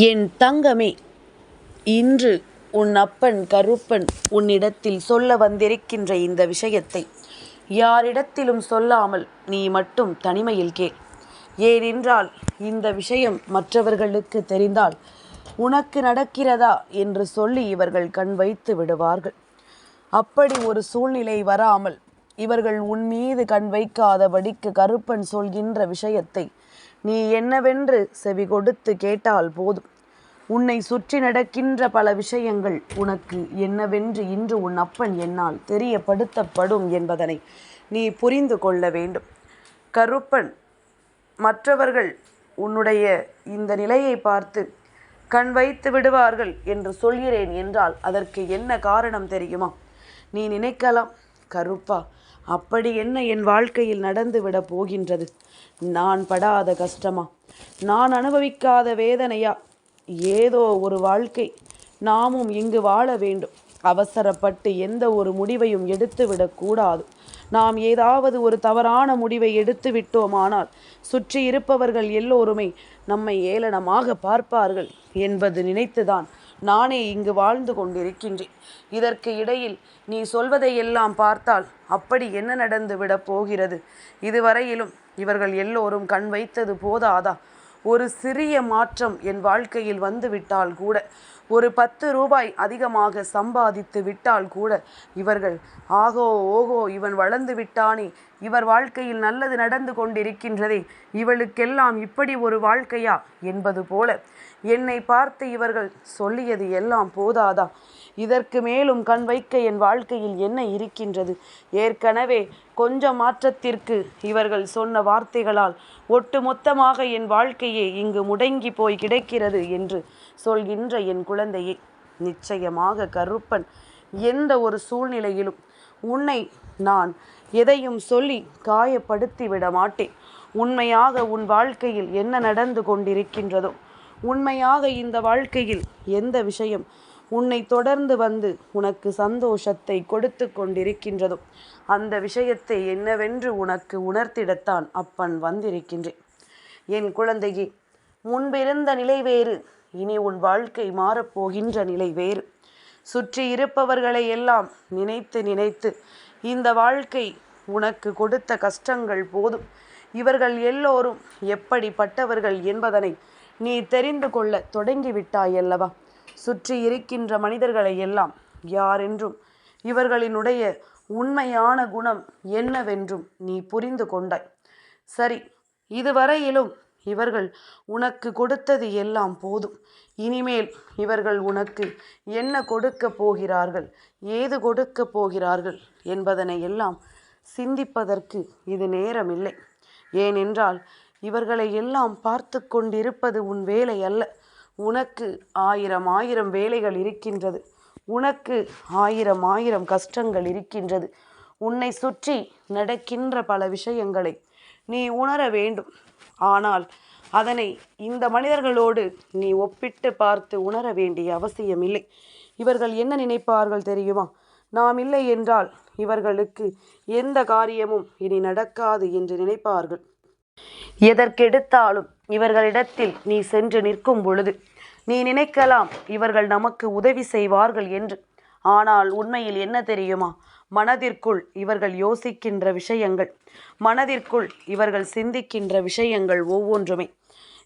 என் தங்கமே, இன்று உன் அப்பன் கருப்பன் உன்னிடத்தில் சொல்ல வந்திருக்கின்ற இந்த விஷயத்தை யாரிடத்திலும் சொல்லாமல் நீ மட்டும் தனிமையில் கேள். ஏனென்றால் இந்த விஷயம் மற்றவர்களுக்கு தெரிந்தால் உனக்கு நடக்கிறதா என்று சொல்லி இவர்கள் கண் வைத்து விடுவார்கள். அப்படி ஒரு சூழ்நிலை வராமல் இவர்கள் உன் மீது கண் வைக்காதபடிக்கு கருப்பன் சொல்கின்ற விஷயத்தை நீ என்னவென்று செவி கொடுத்து கேட்டால் போதும். உன்னை சுற்றி நடக்கின்ற பல விஷயங்கள் உனக்கு என்னவென்று இன்று உன் அப்பன் என்னால் தெரியப்படுத்தப்படும் என்பதனை நீ புரிந்து கொள்ள வேண்டும். கருப்பன் மற்றவர்கள் உன்னுடைய இந்த நிலையை பார்த்து கண் வைத்து விடுவார்கள் என்று சொல்கிறேன் என்றால் அதற்கு என்ன காரணம் தெரியுமா? நீ நினைக்கலாம், கருப்பா, அப்படி என்ன என் வாழ்க்கையில் நடந்து விட போகின்றது? நான் படாத கஷ்டமா? நான் அனுபவிக்காத வேதனையா? ஏதோ ஒரு வாழ்க்கை, நாமும் இங்கு வாழ வேண்டும். அவசரப்பட்டு எந்த ஒரு முடிவையும் எடுத்துவிடக்கூடாது. நாம் ஏதாவது ஒரு தவறான முடிவை எடுத்து விட்டோமானால் சுற்றி இருப்பவர்கள் எல்லோருமே நம்மை ஏளனமாக பார்ப்பார்கள் என்பது நினைத்துதான் நானே இங்கு வாழ்ந்து கொண்டிருக்கின்றேன். இதற்கு இடையில் நீ சொல்வதையெல்லாம் பார்த்தால் அப்படி என்ன நடந்து விட போகிறது? இதுவரையிலும் இவர்கள் எல்லோரும் கண் வைத்தது போதாதா? ஒரு சிறிய மாற்றம் என் வாழ்க்கையில் வந்துவிட்டால் கூட, ஒரு 10 ரூபாய் அதிகமாக சம்பாதித்து விட்டால் கூட இவர்கள் ஆகோ ஓகோ, இவன் வளர்ந்து விட்டானே, இவர் வாழ்க்கையில் நல்லது நடந்து கொண்டிருக்கின்றதே, இவளுக்கெல்லாம் இப்படி ஒரு வாழ்க்கையா என்பது போல என்னை பார்த்து இவர்கள் சொல்லியது எல்லாம் போதாதா? இதற்கு மேலும் கண் வைக்க என் வாழ்க்கையில் என்ன இருக்கின்றது? ஏற்கனவே கொஞ்சம் மாற்றத்திற்கு இவர்கள் சொன்ன வார்த்தைகளால் ஒட்டுமொத்தமாக என் வாழ்க்கையே இங்கு முடங்கி போய் கிடக்கிறது என்று சொல்கின்ற என் குழந்தையே, நிச்சயமாக கருப்பன் எந்த ஒரு சூழ்நிலையிலும் உன்னை நான் எதையும் சொல்லி காயப்படுத்தி விட மாட்டேன். உண்மையாக உன் வாழ்க்கையில் என்ன நடந்து கொண்டிருக்கின்றதோ, உண்மையாக இந்த வாழ்க்கையில் எந்த விஷயம் உன்னை தொடர்ந்து வந்து உனக்கு சந்தோஷத்தை கொடுத்து கொண்டிருக்கின்றதோ அந்த விஷயத்தை என்னவென்று உனக்கு உணர்த்திடத்தான் அப்பன் வந்திருக்கின்றேன். என் குழந்தையே, முன்பிருந்த நிலை வேறு, இனி உன் வாழ்க்கை மாறப்போகின்ற நிலை வேறு. சுற்றி இருப்பவர்களை எல்லாம் நினைத்து நினைத்து இந்த வாழ்க்கை உனக்கு கொடுத்த கஷ்டங்கள் போதும். இவர்கள் எல்லோரும் எப்படிப்பட்டவர்கள் என்பதனை நீ தெரிந்து கொள்ள தொடங்கிவிட்டாயல்லவா? சுற்றி இருக்கின்ற மனிதர்களை எல்லாம் யாரென்றும் இவர்களினுடைய உண்மையான குணம் என்னவென்றும் நீ புரிந்து கொண்டாய். சரி, இதுவரையிலும் இவர்கள் உனக்கு கொடுத்தது எல்லாம் போதும். இனிமேல் இவர்கள் உனக்கு என்ன கொடுக்க போகிறார்கள், ஏது கொடுக்க போகிறார்கள் என்பதனை எல்லாம் சிந்திப்பதற்கு இது நேரமில்லை. ஏனென்றால் இவர்களை எல்லாம் பார்த்து கொண்டிருப்பது உன் வேலை அல்ல. உனக்கு ஆயிரம் வேலைகள் இருக்கின்றது. உனக்கு ஆயிரம் கஷ்டங்கள் இருக்கின்றது. உன்னை சுற்றி நடக்கின்ற பல விஷயங்களை நீ உணர வேண்டும். ஆனால் அதனை இந்த மனிதர்களோடு நீ ஒப்பிட்டு பார்த்து உணர வேண்டிய அவசியமில்லை. இவர்கள் என்ன நினைப்பார்கள் தெரியுமா? நாம் இல்லை என்றால் இவர்களுக்கு எந்த காரியமும் இனி நடக்காது என்று நினைப்பார்கள். எதற்கெடுத்தாலும் இவர்களிடத்தில் நீ சென்று நிற்கும் பொழுது நீ நினைக்கலாம், இவர்கள் நமக்கு உதவி செய்வார்கள் என்று. ஆனால் உண்மையில் என்ன தெரியுமா? மனதிற்குள் இவர்கள் யோசிக்கின்ற விஷயங்கள், மனதிற்குள் இவர்கள் சிந்திக்கின்ற விஷயங்கள் ஒவ்வொன்றுமே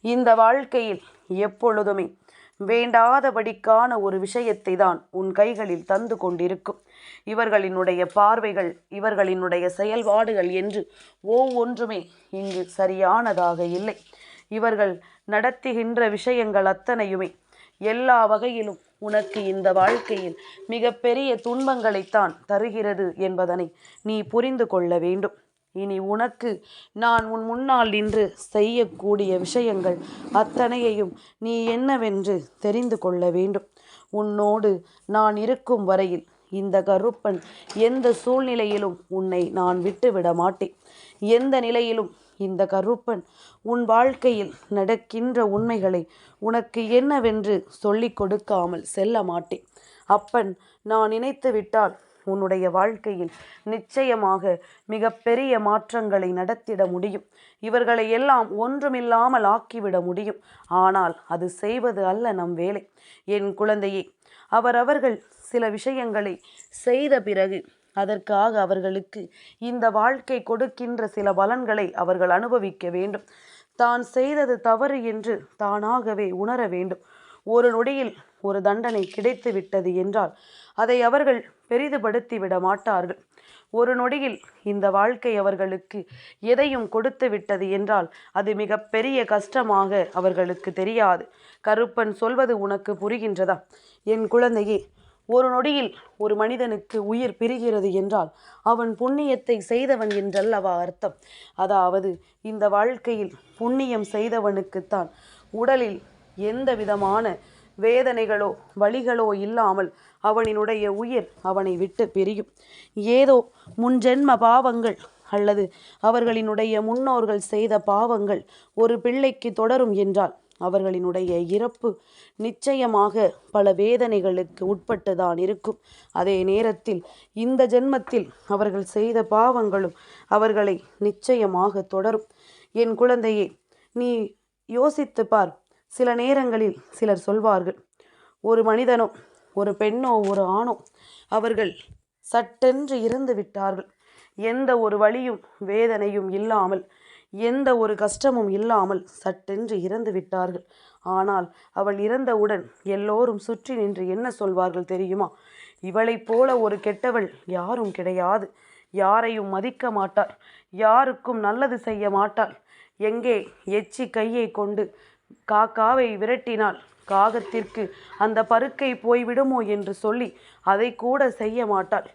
இந்த வாழ்க்கையில் எப்பொழுதுமே வேண்டாதபடிக்கான ஒரு விஷயத்தை தான் உன் கைகளில் தந்து கொண்டிருக்கும். இவர்களினுடைய பார்வைகள், இவர்களினுடைய செயல்பாடுகள் என்று ஒவ்வொன்றுமே இங்கு சரியானதாக இல்லை. இவர்கள் நடத்துகின்ற விஷயங்கள் அத்தனையுமே எல்லா வகையிலும் உனக்கு இந்த வாழ்க்கையில் மிகப்பெரிய துன்பங்களைத்தான் தருகிறது என்பதனை நீ புரிந்து கொள்ள வேண்டும். இனி உனக்கு நான் உன் முன்னால் நின்று செய்யக்கூடிய விஷயங்கள் அத்தனையையும் நீ என்னவென்று தெரிந்து கொள்ள வேண்டும். உன்னோடு நான் இருக்கும் வரையில் இந்த கருப்பன் எந்த சூழ்நிலையிலும் உன்னை நான் விட்டுவிட மாட்டேன். எந்த நிலையிலும் இந்த கருப்பன் உன் வாழ்க்கையில் நடக்கின்ற உண்மைகளை உனக்கு என்னவென்று சொல்லிக் கொடுக்காமல் செல்ல மாட்டேன். அப்பன் நான் நினைத்து விட்டால் உன்னுடைய வாழ்க்கையில் நிச்சயமாக மிகப்பெரிய மாற்றங்களை நடத்திட முடியும். இவர்களை எல்லாம் ஒன்றுமில்லாமல் ஆக்கிவிட முடியும். ஆனால் அது செய்வது அல்ல நம் வேலை. என் குழந்தையே, அவரவர்கள் சில விஷயங்களை செய்த பிறகு அதற்காக அவர்களுக்கு இந்த வாழ்க்கை கொடுக்கின்ற சில பலன்களை அவர்கள் அனுபவிக்க வேண்டும். தான் செய்தது தவறு என்று தானாகவே உணர வேண்டும். ஒரு நொடியில் ஒரு தண்டனை கிடைத்து விட்டது என்றால் அதை அவர்கள் பெரிதுபடுத்தி விட மாட்டார்கள். ஒரு நொடியில் இந்த வாழ்க்கை அவர்களுக்கு எதையும் கொடுத்து விட்டது என்றால் அது மிகப்பெரிய கஷ்டமாக அவர்களுக்கு தெரியாது. கருப்பன் சொல்வது உனக்கு புரிகின்றதா? என் குழந்தையே, ஒரு நொடியில் ஒரு மனிதனுக்கு உயிர் பிரிகிறது என்றால் அவன் புண்ணியத்தை செய்தவன் என்றல்லவா அர்த்தம். அதாவது இந்த வாழ்க்கையில் புண்ணியம் செய்தவனுக்குத்தான் உடலில் எந்த விதமான வேதனைகளோ வலிகளோ இல்லாமல் அவனினுடைய உயிர் அவனை விட்டு பிரியும். ஏதோ முன்ஜென்ம பாவங்கள் அல்லது அவர்களினுடைய முன்னோர்கள் செய்த பாவங்கள் ஒரு பிள்ளைக்கு தொடரும் என்றால் அவர்களினுடைய இறப்பு நிச்சயமாக பல வேதனைகளுக்கு உட்பட்டுதான் இருக்கும். அதே நேரத்தில் இந்த ஜென்மத்தில் அவர்கள் செய்த பாவங்களும் அவர்களை நிச்சயமாக தொடரும். என் குழந்தையே, நீ யோசித்து பார். சில நேரங்களில் சிலர் சொல்வார்கள், ஒரு மனிதனோ ஒரு பெண்ணோ ஒரு ஆணோ அவர்கள் சட்டென்று இறந்து விட்டார்கள், எந்த ஒரு வலியும் வேதனையும் இல்லாமல் எந்த ஒரு கஷ்டமும் இல்லாமல் சட்டென்று இறந்து விட்டார்கள். ஆனால் அவள் இறந்தவுடன் எல்லோரும் சுற்றி நின்று என்ன சொல்வார்கள் தெரியுமா? இவளைப் போல ஒரு கெட்டவள் யாரும் கிடையாது, யாரையும் மதிக்க மாட்டாள், யாருக்கும் நல்லது செய்ய மாட்டாள். எங்கே எச்சி கையை கொண்டு காக்காவை விரட்டினாள், காகத்திற்கு அந்த பருக்கை போய்விடுமோ என்று சொல்லி அதை கூட செய்ய மாட்டாள்.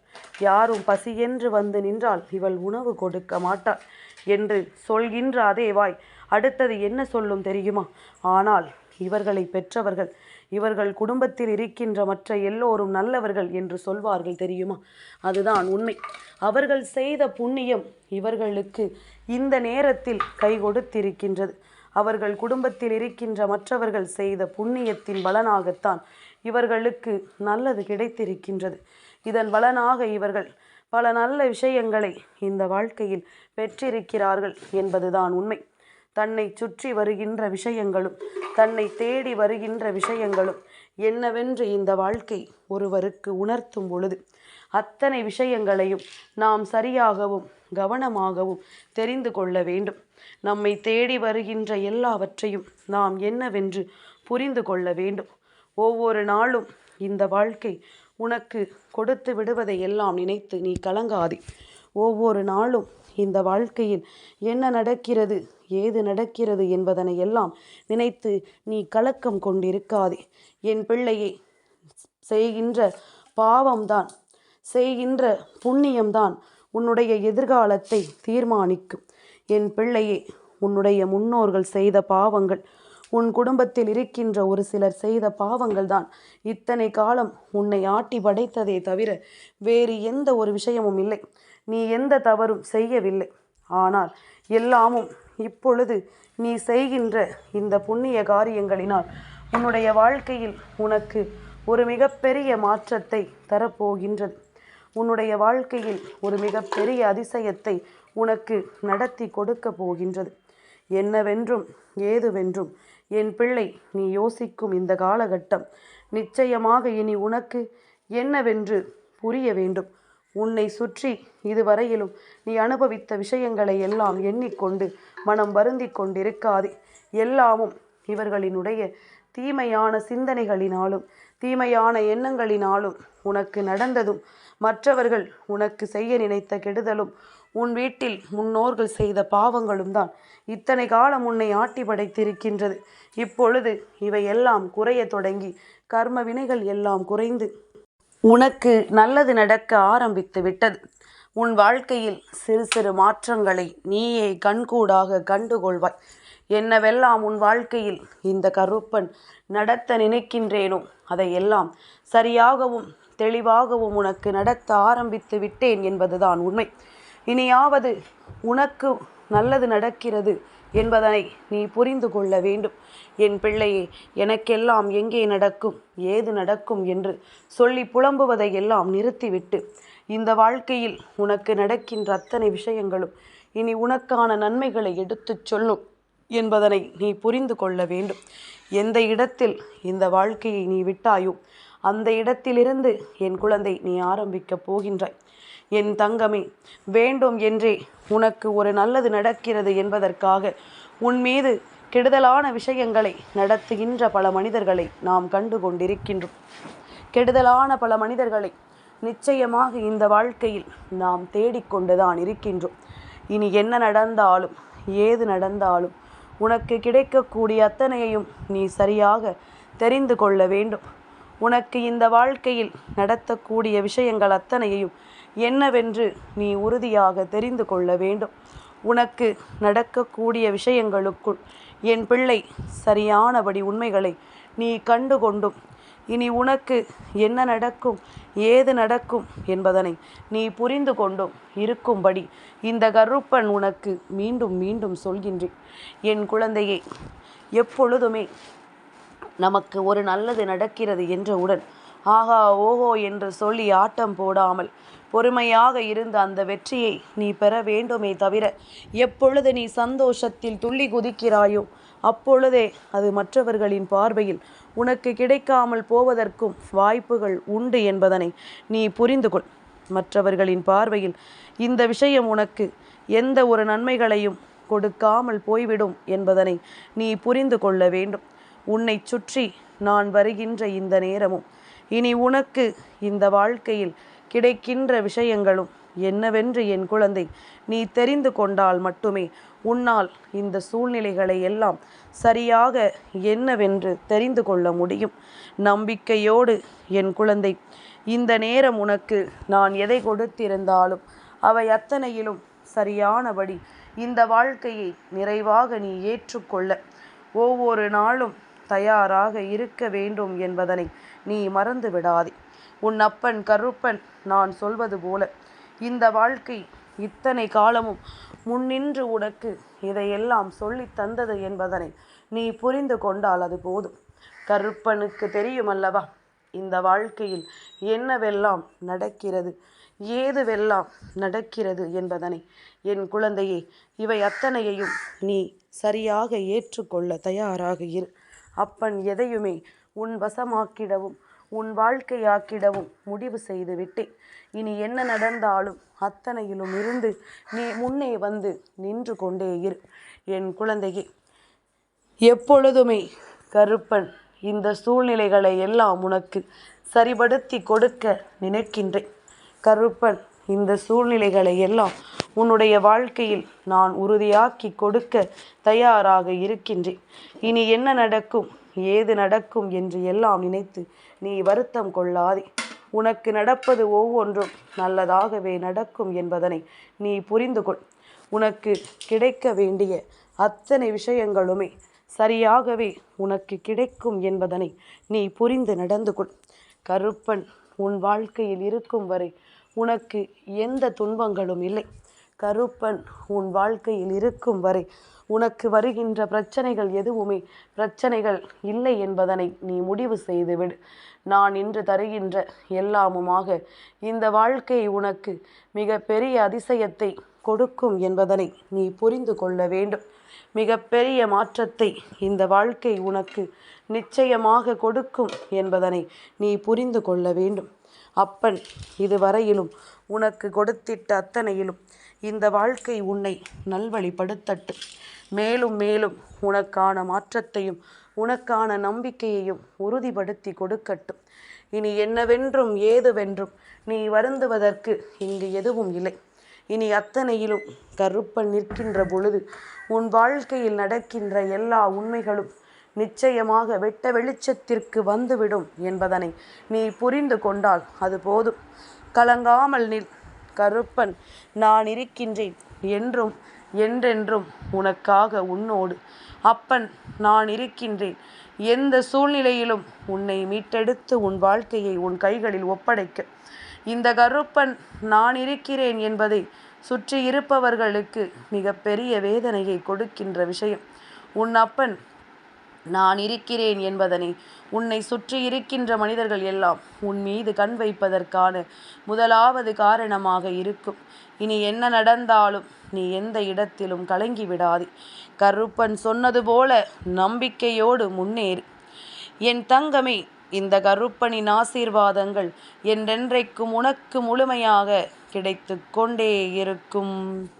யாரும் பசியென்று வந்து நின்றால் இவள் உணவு கொடுக்க மாட்டாள் என்று சொல்கின்ற அதே வாய் அடுத்தது என்ன சொல்லும் தெரியுமா? ஆனால் இவர்களை பெற்றவர்கள், இவர்கள் குடும்பத்தில் இருக்கின்ற மற்ற எல்லோரும் நல்லவர்கள் என்று சொல்வார்கள் தெரியுமா? அதுதான் உண்மை. அவர்கள் செய்த புண்ணியம் இவர்களுக்கு இந்த நேரத்தில் கை கொடுத்திருக்கின்றது. அவர்கள் குடும்பத்தில் இருக்கின்ற மற்றவர்கள் செய்த புண்ணியத்தின் பலனாகத்தான் இவர்களுக்கு நல்லது கிடைத்திருக்கின்றது. இதன் பலனாக இவர்கள் பல நல்ல விஷயங்களை இந்த வாழ்க்கையில் பெற்றிருக்கிறார்கள் என்பதுதான் உண்மை. தன்னை சுற்றி வருகின்ற விஷயங்களும் தன்னை தேடி வருகின்ற விஷயங்களும் என்னவென்று இந்த வாழ்க்கை ஒருவருக்கு உணர்த்தும் பொழுது அத்தனை விஷயங்களையும் நாம் சரியாகவும் கவனமாகவும் தெரிந்து கொள்ள வேண்டும். நம்மை தேடி வருகின்ற எல்லாவற்றையும் நாம் என்னவென்று புரிந்து கொள்ள வேண்டும். ஒவ்வொரு நாளும் இந்த வாழ்க்கை உனக்கு கொடுத்து விடுவதை எல்லாம் நினைத்து நீ கலங்காதே. ஒவ்வொரு நாளும் இந்த வாழ்க்கையில் என்ன நடக்கிறது ஏது நடக்கிறது என்பதனை எல்லாம் நினைத்து நீ கலக்கம் கொண்டிருக்காதே. என் பிள்ளையே, செய்கின்ற பாவம்தான், செய்கின்ற புண்ணியம்தான் உன்னுடைய எதிர்காலத்தை தீர்மானிக்கும். என் பிள்ளையே, உன்னுடைய முன்னோர்கள் செய்த பாவங்கள், உன் குடும்பத்தில் இருக்கின்ற ஒரு சிலர் செய்த பாவங்கள் தான் இத்தனை காலம் உன்னை ஆட்டி படைத்ததே தவிர வேறு எந்த ஒரு விஷயமும் இல்லை. நீ எந்த தவறும் செய்யவில்லை. ஆனால் எல்லாமும் இப்பொழுது நீ செய்கின்ற இந்த புண்ணிய காரியங்களினால் உன்னுடைய வாழ்க்கையில் உனக்கு ஒரு மிகப்பெரிய மாற்றத்தை தரப்போகின்றது. உன்னுடைய வாழ்க்கையில் ஒரு மிகப்பெரிய அதிசயத்தை உனக்கு நடத்தி கொடுக்க போகின்றது. என்னவென்றும் ஏதுவென்றும் என் பிள்ளை நீ யோசிக்கும் இந்த காலகட்டம் நிச்சயமாக இனி உனக்கு என்னவென்று புரிய வேண்டும். உன்னை சுற்றி இதுவரையிலும் நீ அனுபவித்த விஷயங்களை எல்லாம் எண்ணிக்கொண்டு மனம் வருந்தி கொண்டிருக்காதே. எல்லாமும் இவர்களினுடைய தீமையான சிந்தனைகளினாலும் தீமையான எண்ணங்களினாலும் உனக்கு நடந்ததும், மற்றவர்கள் உனக்கு செய்ய நினைத்த கெடுதலும், உன் வீட்டில் முன்னோர்கள் செய்த பாவங்களும் தான் இத்தனை காலம் உன்னை ஆட்டி படைத்திருக்கின்றது. இப்பொழுது இவையெல்லாம் குறைய தொடங்கி கர்ம வினைகள் எல்லாம் குறைந்து உனக்கு நல்லது நடக்க ஆரம்பித்து விட்டது. உன் வாழ்க்கையில் சிறு சிறு மாற்றங்களை நீயே கண்கூடாக கண்டுகொள்வாய். என்னவெல்லாம் உன் வாழ்க்கையில் இந்த கருப்பன் நடத்த நினைக்கின்றேனோ அதையெல்லாம் சரியாகவும் தெளிவாகவும் உனக்கு நடத்த ஆரம்பித்து விட்டேன் என்பதுதான் உண்மை. இனியாவது உனக்கு நல்லது நடக்கிறது என்பதனை நீ புரிந்து கொள்ள வேண்டும். என் பிள்ளையே, எனக்கெல்லாம் எங்கே நடக்கும் ஏது நடக்கும் என்று சொல்லி புலம்புவதை எல்லாம் நிறுத்திவிட்டு இந்த வாழ்க்கையில் உனக்கு நடக்கின்ற அத்தனை விஷயங்களும் இனி உனக்கான நன்மைகளை எடுத்துச் சொல்லும் என்பதனை நீ புரிந்து கொள்ள வேண்டும். எந்த இடத்தில் இந்த வாழ்க்கையை நீ விட்டாயோ அந்த இடத்திலிருந்து என் குழந்தை நீ ஆரம்பிக்கப் போகின்றாய். என் தங்கமே, வேண்டும் என்றே உனக்கு ஒரு நல்லது நடக்கிறது என்பதற்காக உன் மீது கெடுதலான விஷயங்களை நடத்துகின்ற பல மனிதர்களை நாம் கண்டு கொண்டிருக்கின்றோம். கெடுதலான பல மனிதர்களை நிச்சயமாக இந்த வாழ்க்கையில் நாம் தேடிக்கொண்டுதான் இருக்கின்றோம். இனி என்ன நடந்தாலும் ஏது நடந்தாலும் உனக்கு கிடைக்கக்கூடிய அத்தனையையும் நீ சரியாக தெரிந்து கொள்ள வேண்டும். உனக்கு இந்த வாழ்க்கையில் நடத்தக்கூடிய விஷயங்கள் அத்தனையையும் என்னவென்று நீ உறுதியாக தெரிந்து கொள்ள வேண்டும். உனக்கு நடக்கக்கூடிய விஷயங்களுக்குள் என் பிள்ளை சரியானபடி உண்மைகளை நீ கண்டு கொண்டும் இனி உனக்கு என்ன நடக்கும் ஏது நடக்கும் என்பதனை நீ புரிந்து கொண்டும் இருக்கும்படி இந்த கருப்பன் உனக்கு மீண்டும் மீண்டும் சொல்கின்றேன். என் குழந்தையே, எப்பொழுதுமே நமக்கு ஒரு நல்லது நடக்கிறது என்றவுடன் ஆகா ஓஹோ என்று சொல்லி ஆட்டம் போடாமல் பொறுமையாக இருந்த அந்த வெற்றியை நீ பெற வேண்டுமே தவிர, எப்பொழுது நீ சந்தோஷத்தில் துள்ளி குதிக்கிறாயோ அப்பொழுதே அது மற்றவர்களின் பார்வையில் உனக்கு கிடைக்காமல் போவதற்கும் வாய்ப்புகள் உண்டு என்பதனை நீ புரிந்து கொள். மற்றவர்களின் பார்வையில் இந்த விஷயம் உனக்கு எந்த ஒரு நன்மைகளையும் கொடுக்காமல் போய்விடும் என்பதனை நீ புரிந்து கொள்ள வேண்டும். உன்னை சுற்றி நான் வருகின்ற இந்த நேரமும் இனி உனக்கு இந்த வாழ்க்கையில் கிடைக்கின்ற விஷயங்களும் என்னவென்று என் குழந்தை நீ தெரிந்து கொண்டால் மட்டுமே உன்னால் இந்த சூழ்நிலைகளை எல்லாம் சரியாக என்னவென்று தெரிந்து கொள்ள முடியும். நம்பிக்கையோடு என் குழந்தை, இந்த நேரம் உனக்கு நான் எதை கொடுத்திருந்தாலும் அவை அத்தனையிலும் சரியானபடி இந்த வாழ்க்கையை நிறைவாக நீ ஏற்றுக்கொள்ள ஒவ்வொரு நாளும் தயாராக இருக்க வேண்டும் என்பதனை நீ மறந்து விடாதே. உன் அப்பன் கருப்பன் நான் சொல்வது போல இந்த வாழ்க்கை இத்தனை காலமும் முன்னின்று உனக்கு இதையெல்லாம் சொல்லி தந்தது என்பதனை நீ புரிந்து கொண்டால் அது போதும். கருப்பனுக்கு தெரியுமல்லவா இந்த வாழ்க்கையில் என்னவெல்லாம் நடக்கிறது, ஏதுவெல்லாம் நடக்கிறது என்பதனை. என் குழந்தையே, இவை அத்தனையையும் நீ சரியாக ஏற்றுக்கொள்ள தயாராக இரு. அப்பன் எதையுமே உன் வசமாக்கிடவும் உன் வாழ்க்கையாக்கிடவும் முடிவு செய்து விட்டேன். இனி என்ன நடந்தாலும் அத்தனையிலும் இருந்து நீ முன்னே வந்து நின்று கொண்டே இரு. என் குழந்தையே, எப்பொழுதுமே கருப்பன் இந்த சூழ்நிலைகளை எல்லாம் உனக்கு சரிபடுத்தி கொடுக்க நினைக்கின்றேன். கருப்பன் இந்த சூழ்நிலைகளை எல்லாம் உன்னுடைய வாழ்க்கையில் நான் உறுதியாக்கி கொடுக்க தயாராக இருக்கின்றேன். இனி என்ன நடக்கும் ஏது நடக்கும் என்று எல்லாம் நினைத்து நீ வருத்தம் கொள்ளாதே. உனக்கு நடப்பது ஒவ்வொன்றும் நல்லதாகவே நடக்கும் என்பதனை நீ புரிந்து கொள். உனக்கு கிடைக்க வேண்டிய அத்தனை விஷயங்களுமே சரியாகவே உனக்கு கிடைக்கும் என்பதனை நீ புரிந்து நடந்து கொள். கருப்பன் உன் வாழ்க்கையில் இருக்கும் வரை உனக்கு எந்த துன்பங்களும் இல்லை. கருப்பன் உன் வாழ்க்கையில் இருக்கும் வரை உனக்கு வருகின்ற பிரச்சனைகள் எதுவுமே பிரச்சனைகள் இல்லை என்பதனை நீ முடிவு செய்துவிடு. நான் இன்று தருகின்ற எல்லாமுமாக இந்த வாழ்க்கை உனக்கு மிக பெரிய அதிசயத்தை கொடுக்கும் என்பதனை நீ புரிந்து கொள்ள வேண்டும். மிக பெரிய மாற்றத்தை இந்த வாழ்க்கை உனக்கு நிச்சயமாக கொடுக்கும் என்பதனை நீ புரிந்து கொள்ள வேண்டும். அப்பன் இதுவரையிலும் உனக்கு கொடுத்திட்ட அத்தனையிலும் இந்த வாழ்க்கை உன்னை நல்வழிப்படுத்தட்டும். மேலும் மேலும் உனக்கான மாற்றத்தையும் உனக்கான நம்பிக்கையையும் உறுதிப்படுத்தி கொடுக்கட்டும். இனி என்னவென்றும் ஏதுவென்றும் நீ வருந்துவதற்கு இங்கு எதுவும் இல்லை. இனி அத்தனையிலும் கருப்பன் நிற்கின்ற பொழுது உன் வாழ்க்கையில் நடக்கின்ற எல்லா உண்மைகளும் நிச்சயமாக வெட்ட வெளிச்சத்திற்கு வந்துவிடும் என்பதனை நீ புரிந்து கொண்டால் அது போதும். கலங்காமல் நில். கருப்பன் நான் இருக்கின்றேன் என்றும் என்றென்றும் உனக்காக உன்னோடு. அப்பன் நான் இருக்கின்றேன். எந்த சூழ்நிலையிலும் உன்னை மீட்டெடுத்து உன் வாழ்க்கையை உன் கைகளில் ஒப்படைக்க இந்த கருப்பன் நான் இருக்கிறேன் என்பதை சுற்றி இருப்பவர்களுக்கு மிக பெரிய வேதனையை கொடுக்கின்ற விஷயம். உன் அப்பன் நான் இருக்கிறேன் என்பதனை உன்னை சுற்றி இருக்கின்ற மனிதர்கள் எல்லாம் உன் மீது கண் வைப்பதற்கான முதலாவது காரணமாக இருக்கும். இனி என்ன நடந்தாலும் நீ எந்த இடத்திலும் கலங்கி விடாதே. கருப்பன் சொன்னது போல நம்பிக்கையோடு முன்னேறு. என் தங்கமே, இந்த கருப்பனின் ஆசீர்வாதங்கள் என்றென்றைக்கும் உனக்கு முழுமையாக கிடைத்து கொண்டே இருக்கும்.